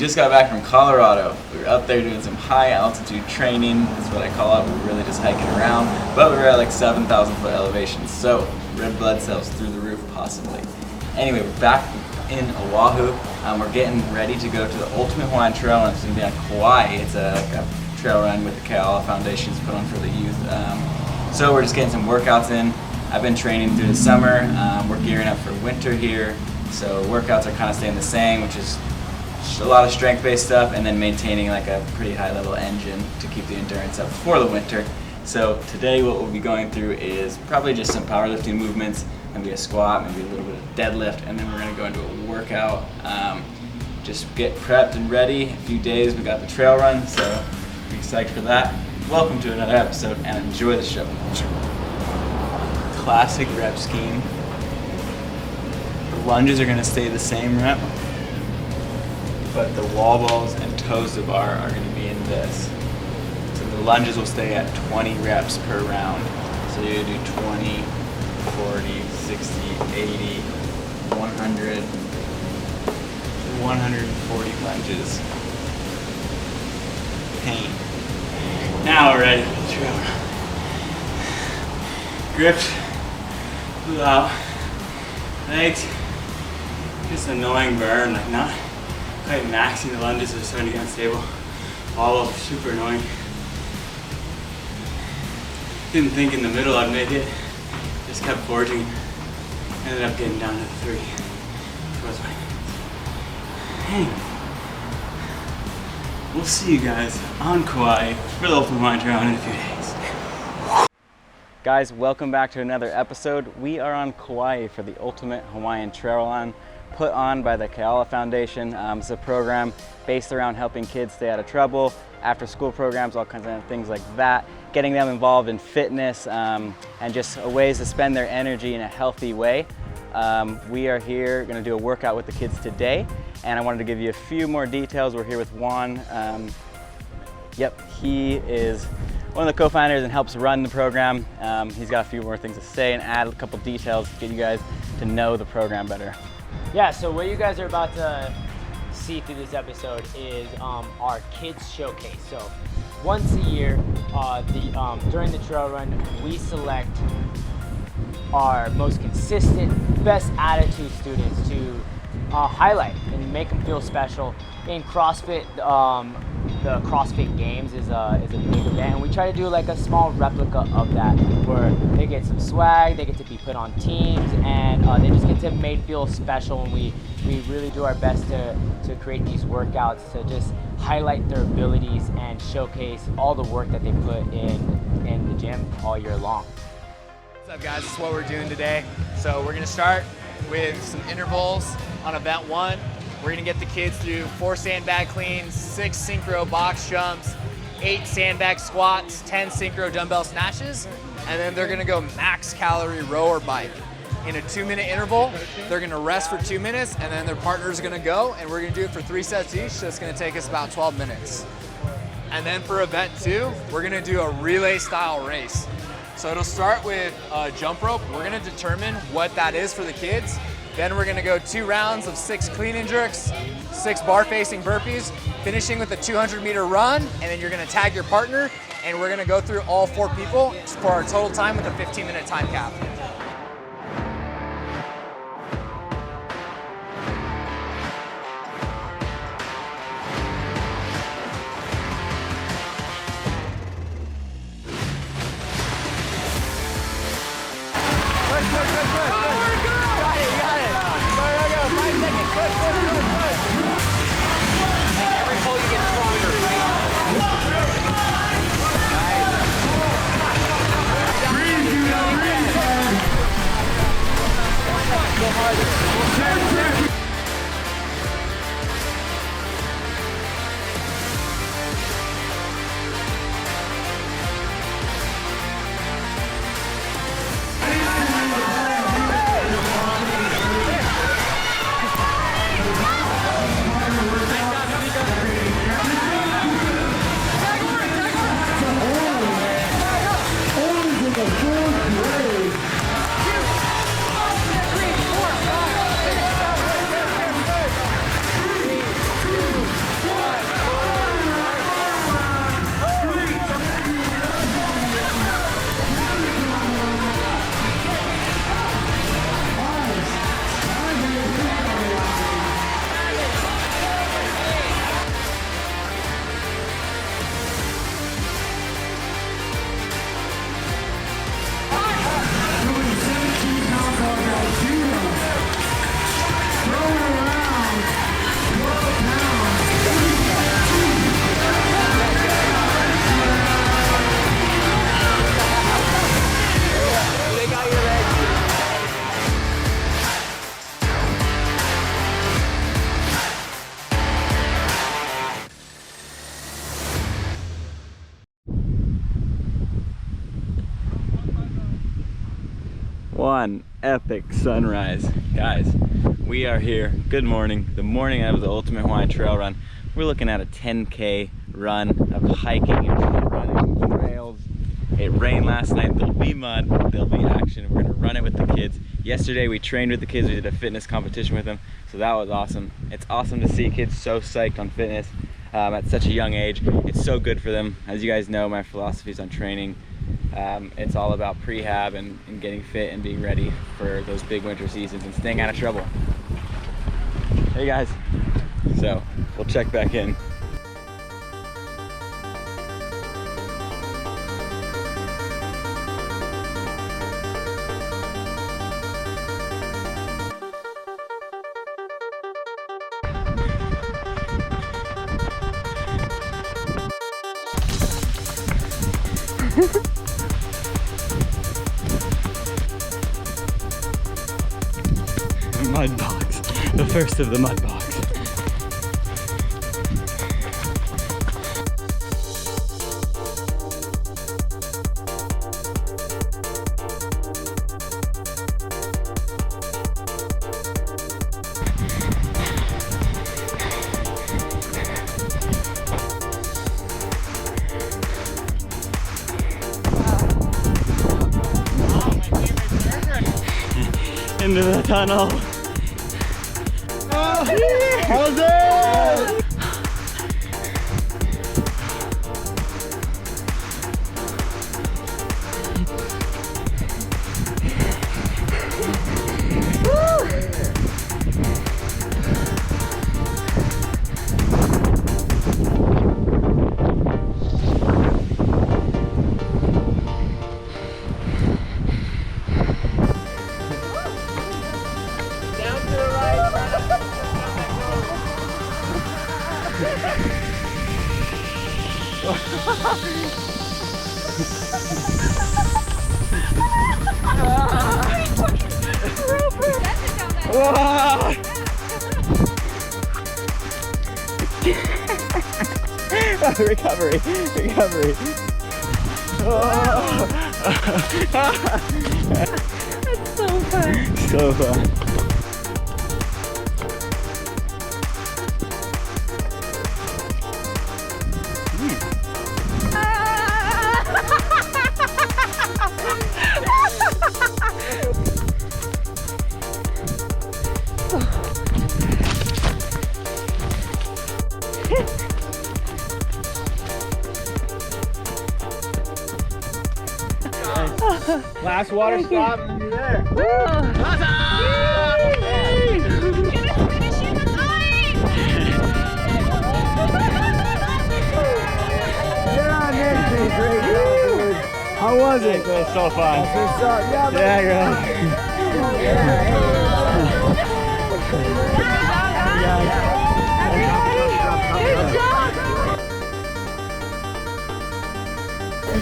just got back from Colorado. We were up there doing some high altitude training. That's what I call it. We're really just hiking around, but we were at like 7,000 foot elevation, so red blood cells through the roof possibly. Anyway, we're back in Oahu. We're getting ready to go to the Ultimate Hawaiian Trail Run. It's going to be on Kauai. It's a trail run with the Kealogg Foundation put on for the youth. So we're just getting some workouts in. I've been training through the summer. We're gearing up for winter here. So workouts are kind of staying the same, which is a lot of strength-based stuff, and then maintaining like a pretty high-level engine to keep the endurance up for the winter. So today what we'll be going through is probably just some powerlifting movements, maybe a squat, maybe a little bit of deadlift, and then we're going to go into a workout. Just get prepped and ready. In a few days we got the trail run, so I'm excited for that. Welcome to another episode and enjoy the show. Classic rep scheme. The lunges are going to stay the same rep, but the wall balls and toes to bar are going to be in this. So the lunges will stay at 20 reps per round. So you do 20, 40, 60, 80, 100, 140 lunges. Pain. Now we're ready for the trail run. Gripped, pull out, legs, just annoying burn, like not quite maxing the lunges, are starting to get unstable. All of super annoying. Didn't think in the middle I'd make it. Just kept forging. Ended up getting down to 3. Towards my hang. We'll see you guys on Kauai for the Ultimate Hawaiian Trail in a few days. Guys, welcome back to another episode. We are on Kauai for the Ultimate Hawaiian Trail Run, put on by the Kealogg Foundation. It's a program based around helping kids stay out of trouble, after school programs, all kinds of things like that, getting them involved in fitness and just ways to spend their energy in a healthy way. We are here going to do a workout with the kids today, and I wanted to give you a few more details. We're here with Juan. He is one of the co-founders and helps run the program. He's got a few more things to say and add a couple details to get you guys to know the program better. Yeah, so what you guys are about to see through this episode is our kids showcase. So once a year, during the trail run, we select our most consistent, best attitude students to highlight and make them feel special. In CrossFit, the CrossFit Games is a big event, and we try to do like a small replica of that, where they get some swag, they get to be put on teams, and they just get to made feel special. And we really do our best to create these workouts to just highlight their abilities and showcase all the work that they put in the gym all year long. What's up, guys? This is what we're doing today. So we're gonna start with some intervals on event 1. We're gonna get the kids through 4 sandbag cleans, 6 synchro box jumps, 8 sandbag squats, 10 synchro dumbbell snatches, and then they're gonna go max calorie row or bike. In a 2-minute interval, they're gonna rest for 2 minutes, and then their partner's gonna go, and we're gonna do it for 3 sets each, so it's gonna take us about 12 minutes. And then for event 2, we're gonna do a relay style race. So it'll start with a jump rope. We're gonna determine what that is for the kids. Then we're gonna go 2 rounds of 6 clean and jerks, 6 bar facing burpees, finishing with a 200-meter run, and then you're gonna tag your partner, and we're gonna go through all 4 people for our total time with a 15-minute time cap. one epic sunrise. Guys, we are here. Good morning. The morning of the Ultimate Hawaiian Trail Run. We're looking at a 10K run of hiking and running trails. It rained last night. There'll be mud. There'll be action. We're gonna run it with the kids. Yesterday we trained with the kids. We did a fitness competition with them. So that was awesome. It's awesome to see kids so psyched on fitness at such a young age. It's so good for them. As you guys know, my philosophy is on training. It's all about prehab and getting fit and being ready for those big winter seasons and staying out of trouble. Hey guys, so we'll check back in. Mud box, the first of the mud box. Into the tunnel. How's it? Recovery. That's so fun. So fun. Last water stop and you're there. How was it? It was so fun. Yeah,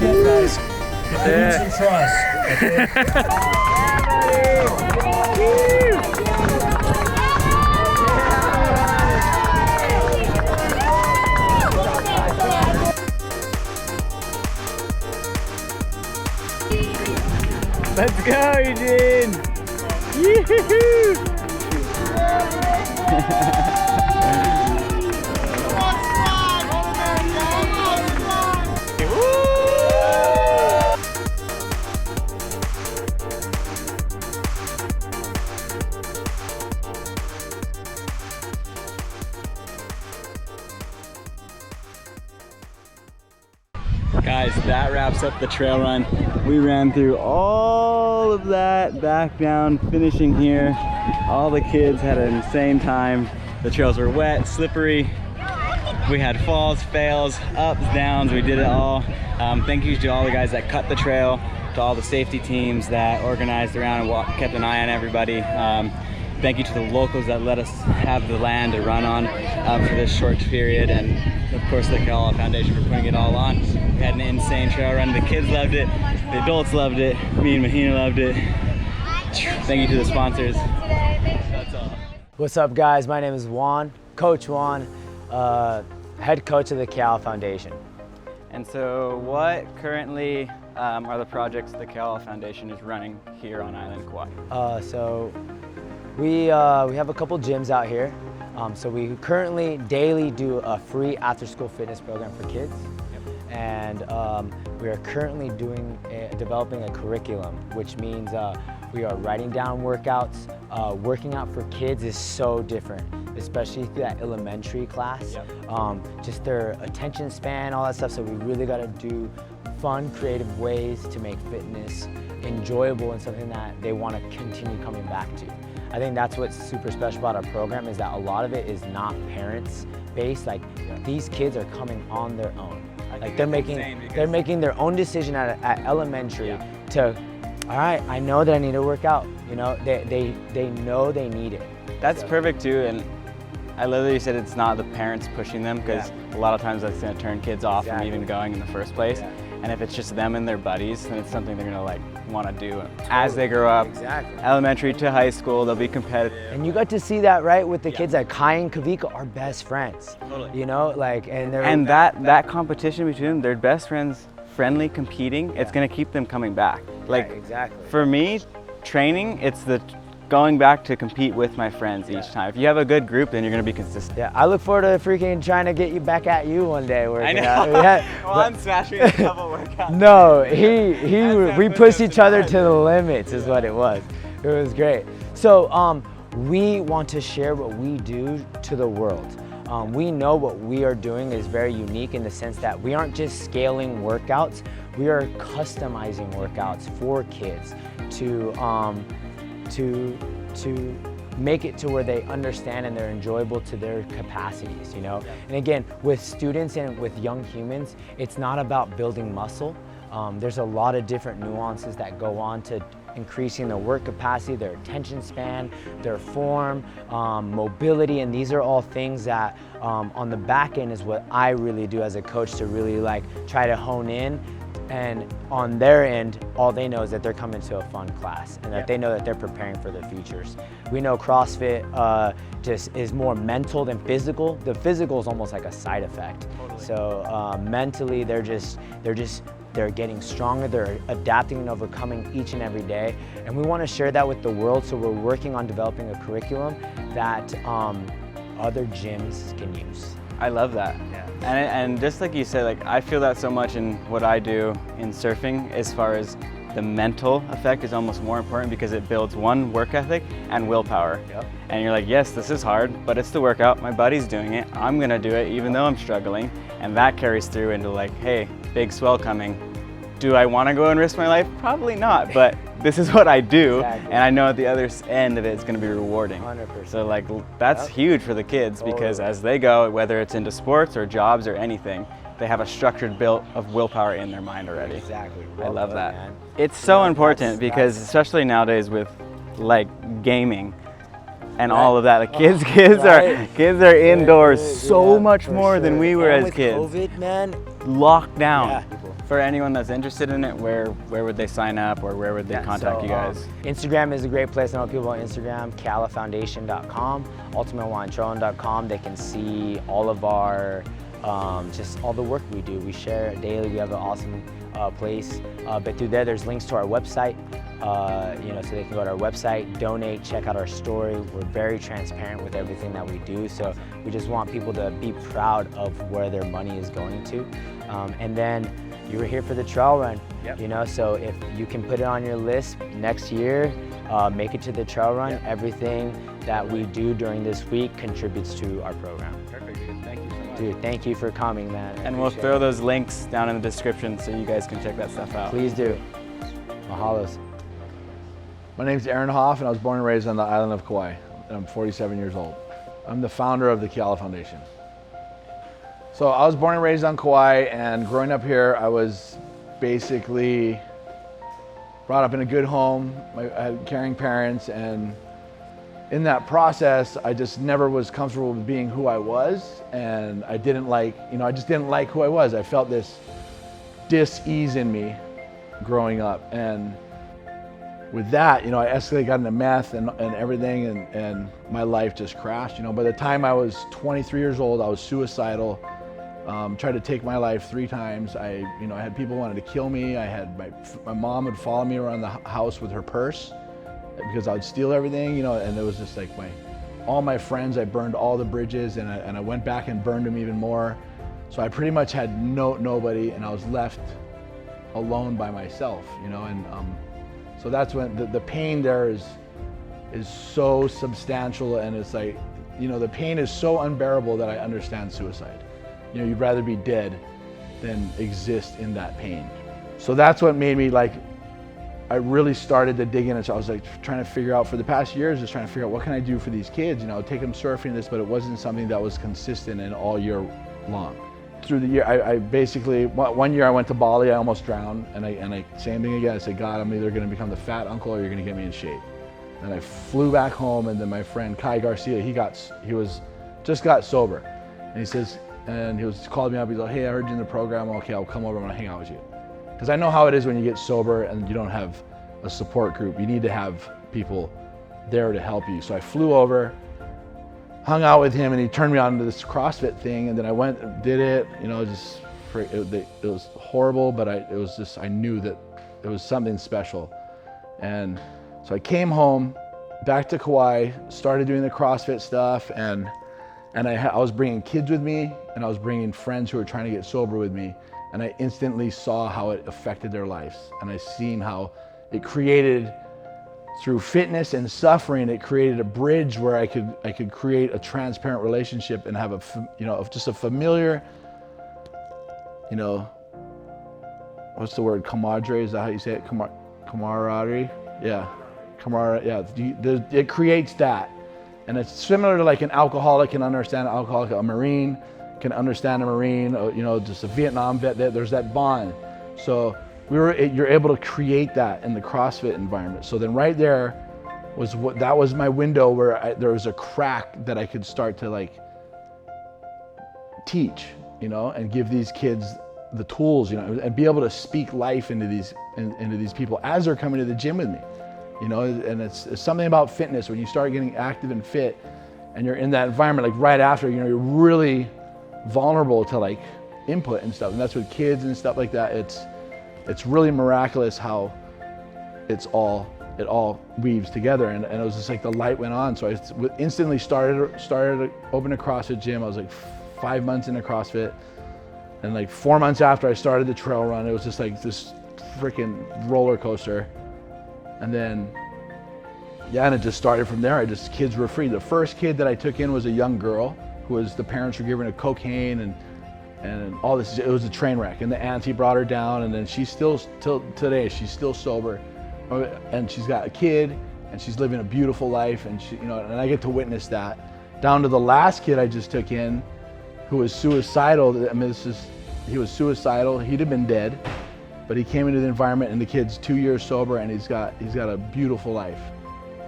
Guys, I need some trust. Let's go, Eugene! Yoo-hoo-hoo! Guys, that wraps up the trail run. We ran through all of that, back down, finishing here. All the kids had an insane time. The trails were wet, slippery. We had falls, fails, ups, downs. We did it all. Thank you to all the guys that cut the trail, to all the safety teams that organized around and kept an eye on everybody. Thank you to the locals that let us have the land to run on for this short period, and of course the Kealogg Foundation for putting it all on. We had an insane trail run. The kids loved it, the adults loved it, me and Mahina loved it. Thank you to the sponsors. That's all. What's up, guys? My name is Juan, Coach Juan, head coach of the Kealogg Foundation. And so what currently are the projects the Kealogg Foundation is running here on island Kauai? So we have a couple gyms out here. So we currently daily do a free after-school fitness program for kids. And we are currently developing a curriculum, which means we are writing down workouts. Working out for kids is so different, especially through that elementary class. Just their attention span, all that stuff. So we really got to do fun, creative ways to make fitness enjoyable and something that they want to continue coming back to. I think that's what's super special about our program, is that a lot of it is not parents based. Like these kids are coming on their own. Like they're making their own decision at elementary to, all right, I know that I need to work out. You know, they know they need it. That's perfect too, and I love that you said it's not the parents pushing them, because a lot of times that's going to turn kids off from even going in the first place. And if it's just them and their buddies, then it's something they're going to like want to do as they grow up. Elementary to high school, they'll be competitive. And you got to see that, right, with the kids. Like Kai and Kavika are best friends. You know, like, and that competition between them, they're best friends, friendly, competing. It's going to keep them coming back. Like for me, training, it's the going back to compete with my friends each time. If you have a good group, then you're going to be consistent. Yeah, I look forward to freaking trying to get you back at you one day. I know. Well, I'm smashing a couple workouts. No, we pushed each other to the limits is what it was. It was great. So we want to share what we do to the world. We know what we are doing is very unique in the sense that we aren't just scaling workouts, we are customizing workouts for kids to make it to where they understand and they're enjoyable to their capacities, you know? And again, with students and with young humans, it's not about building muscle. There's a lot of different nuances that go on to increasing their work capacity, their attention span, their form, mobility, and these are all things that on the back end is what I really do as a coach to really like try to hone in. And on their end, all they know is that they're coming to a fun class and that they know that they're preparing for their futures. We know CrossFit just is more mental than physical. The physical is almost like a side effect. So mentally, they're getting stronger, they're adapting and overcoming each and every day. And we want to share that with the world, so we're working on developing a curriculum that other gyms can use. I love that. And just like you said, like I feel that so much in what I do in surfing, as far as the mental effect is almost more important, because it builds one, work ethic and willpower. And you're like, yes, this is hard, but it's the workout. My buddy's doing it. I'm gonna do it even though I'm struggling. And that carries through into like, hey, big swell coming. Do I want to go and risk my life? Probably not, but this is what I do, and I know at the other end of it, it's going to be rewarding. 100%. So like that's huge for the kids, because as they go, whether it's into sports or jobs or anything, they have a structured built of willpower in their mind already. I love that. Man. It's so important because especially nowadays with like gaming and all of that, like kids are indoors so much more than we were as kids. COVID, man, locked down. For anyone that's interested in it, where would they sign up, or where would they contact you guys? Instagram is a great place to know people on Instagram, kealogfoundation.com, ultimatehawaiiantrolling.com. They can see all of our, just all the work we do. We share it daily. We have an awesome place. But through there's links to our website, so they can go to our website, donate, check out our story. We're very transparent with everything that we do. So we just want people to be proud of where their money is going to. And then you were here for the trail run, you know, so if you can put it on your list next year, make it to the trail run. Everything that we do during this week contributes to our program. Perfect, dude. Thank you so much. Dude, thank you for coming, man. And we'll throw those links down in the description so you guys can check that stuff out. Please do. Mahalos. My name's Aaron Hoff, and I was born and raised on the island of Kauai, and I'm 47 years old. I'm the founder of the Kealogg Foundation. So I was born and raised on Kauai, and growing up here, I was basically brought up in a good home. I had caring parents, and in that process, I just never was comfortable with being who I was, and I didn't like, I just didn't like who I was. I felt this dis-ease in me growing up, and with that, I escalated, got into meth and everything, and my life just crashed. By the time I was 23 years old, I was suicidal, tried to take my life 3 times. I had people wanted to kill me. I had my mom would follow me around the house with her purse because I would steal everything, and it was just like all my friends, I burned all the bridges, and I went back and burned them even more. So I pretty much had nobody, and I was left alone by myself, and so that's when the pain there is so substantial, and it's like, the pain is so unbearable that I understand suicide. You'd rather be dead than exist in that pain. So that's what made me I really started to dig in, and so I was trying to figure out for the past years, just trying to figure out what can I do for these kids, take them surfing this, but it wasn't something that was consistent and all year long. Through the year, I basically, one year I went to Bali, I almost drowned, and I same thing again, I said, God, I'm either gonna become the fat uncle or you're gonna get me in shape. And I flew back home, and then my friend Kai Garcia, he just got sober. And he says, called me up, he's like, hey, I heard you in the program, okay, I'll come over, I'm gonna hang out with you. Because I know how it is when you get sober and you don't have a support group. You need to have people there to help you. So I flew over, hung out with him, and he turned me on to this CrossFit thing, and then I went and did it. It was horrible, but I knew that it was something special. And so I came home, back to Kauai, started doing the CrossFit stuff, and I was bringing kids with me, and I was bringing friends who were trying to get sober with me, and I instantly saw how it affected their lives, and I seen how it created, through fitness and suffering, it created a bridge where I could create a transparent relationship and have just a familiar, what's the word, camaraderie, is that how you say it? Camaraderie? Yeah, camaraderie, yeah. It creates that. And it's similar to an alcoholic can understand an alcoholic, a Marine can understand a Marine, just a Vietnam vet, there's that bond. So you're able to create that in the CrossFit environment. So then right there that was my window where there was a crack that I could start to teach, and give these kids the tools, and be able to speak life into these people as they're coming to the gym with me. And it's something about fitness when you start getting active and fit and you're in that environment, right after, you're really vulnerable to input and stuff. And that's with kids and stuff like that. It's really miraculous how it all weaves together. And it was just the light went on. So I instantly started opening a CrossFit gym. I was 5 months into CrossFit. And 4 months after I started the trail run, it was just this freaking roller coaster. And then, and it just started from there. Kids were free. The first kid that I took in was a young girl the parents were giving her cocaine and all this. It was a train wreck, and the auntie brought her down, and then she's still, till today, she's still sober, and she's got a kid, and she's living a beautiful life, and and I get to witness that. Down to the last kid I just took in, who was suicidal. He was suicidal. He'd have been dead. But he came into the environment, and the kid's 2 years sober, and he's got a beautiful life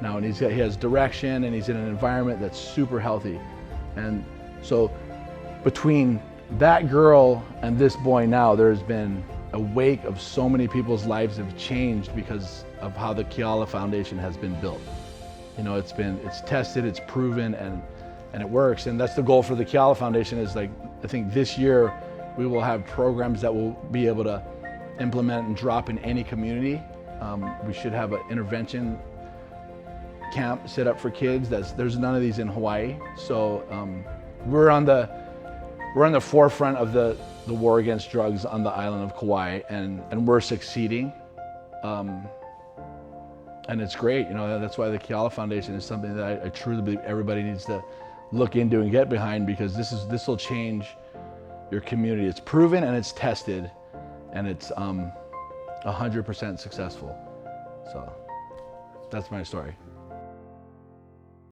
now, and he has direction, and he's in an environment that's super healthy. And so between that girl and this boy now, there's been a wake of so many people's lives have changed because of how the Kealogg Foundation has been built. It's tested, it's proven, and it works. And that's the goal for the Kealogg Foundation is I think this year we will have programs that will be able to implement and drop in any community. We should have an intervention camp set up for kids. There's none of these in Hawaii. So we're on the forefront of the war against drugs on the island of Kauai, and we're succeeding. And it's great, that's why the Kealogg Foundation is something that I truly believe everybody needs to look into and get behind, because this will change your community. It's proven and it's tested, and it's 100% successful. So that's my story.